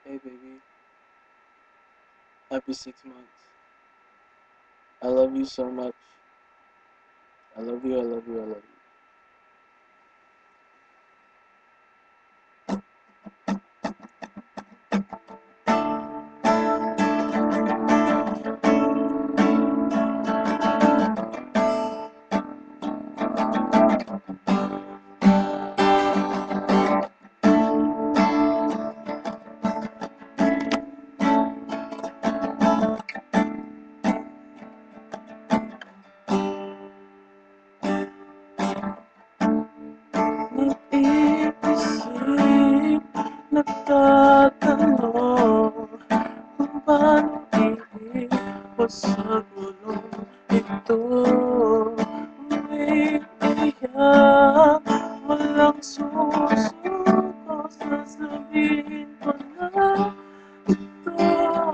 Hey baby, happy 6 months. I love you so much. I love you, I love you, I love you. Nag-iisip, nagtatanong kung paano iiwas sa gulong ito. Umiiyak, walang susuko, sasabihin ko na ito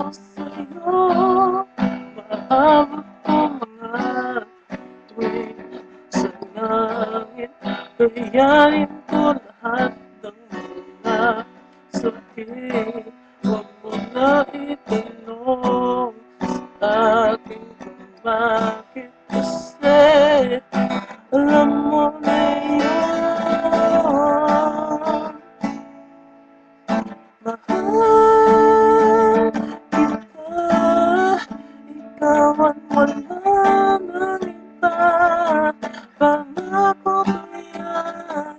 sa'yo. Maabot ko mga tuwing sa langit, kayanin ko lahat ng mga sakit. Huwag mo na itanong sa akin kung bakit, kasi alam mo na yun. Mahal kita, ikaw ang wala nang iba. Pangako ko yan,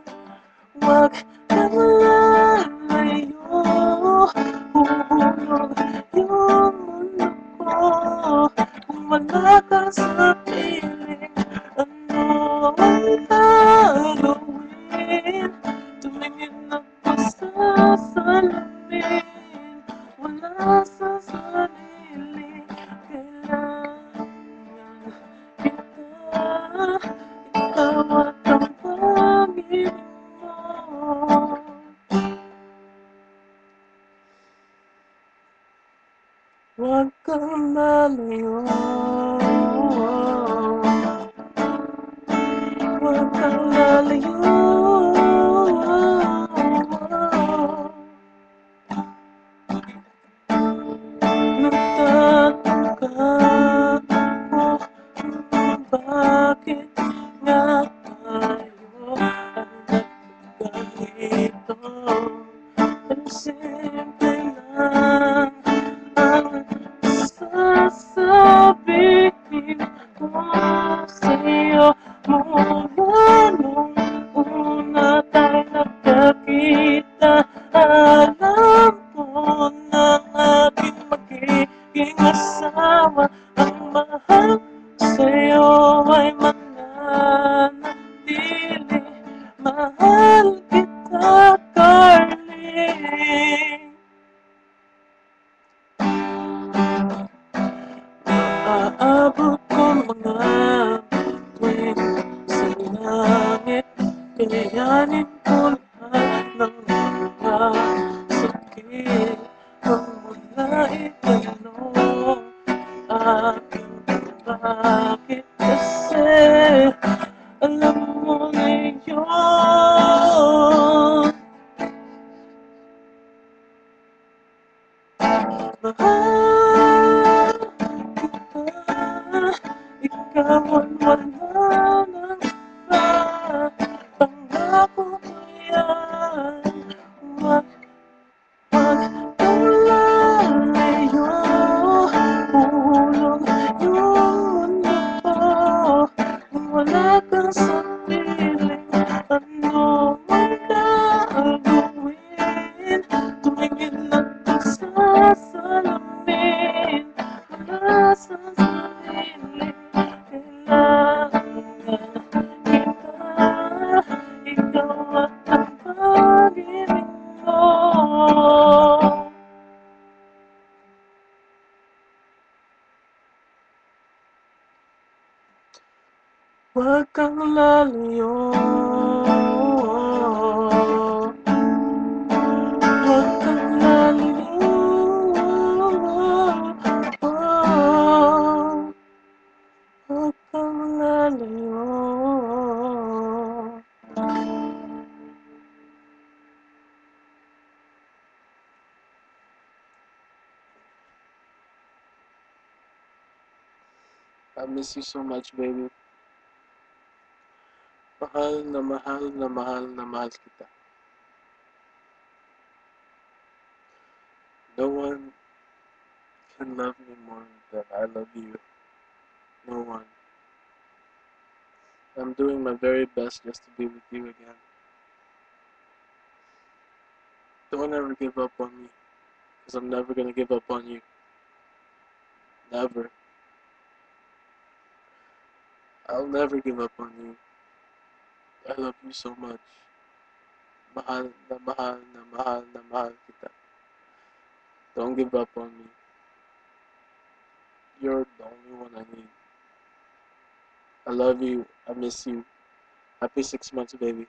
huwag kang lalayo. Huhulog yung mundo ko kung wala ka sa piling. Ano ang gagawin? Tumingin ako sa salamin, wala sa sarili. Kailangan kita, ikaw at ang pag-ibig mo. Huwag kang lalayo, huwag kang lalayo. Nagtataka ako kung bakit nga tayo ang nagkaganito. Ang simple lang ang sasabihin ko sa'yo. Mula nung una tayo nagkakita, alam ko na aking magiging asawa. Ang mahal sa'yo ay mananatili. Mahal kita, darling. Maaabot ko mga tuwing sa langit, kayanin ko lahat ng mga sakit. Huwag mo na itanong aking bakit, kasi alam mo na yun. Mahal kita, ikaw ang wala nang iba. Pangako ko yan, huwag kang lalayo. Hulog yung mundo ko kung wala kang sa piling. Ano ang gagawin? Tumingin ako sa salamin, wala sa sarili. Kailangan kita, ikaw at ang pag-ibig mo. Huwag kang lalayo, huwag kang lalayo. Huwag kang lalayo. I miss you so much, baby. Mahal na mahal na mahal na mahal kita. No one can love me more than I love you. No one. I'm doing my very best just to be with you again. Don't ever give up on me, because I'm never gonna give up on you. Never. I'll never give up on you. I love you so much. Mahal na mahal na mahal na mahal kita. Don't give up on me. You're the only one I need. I love you. I miss you. Happy 6 months, baby.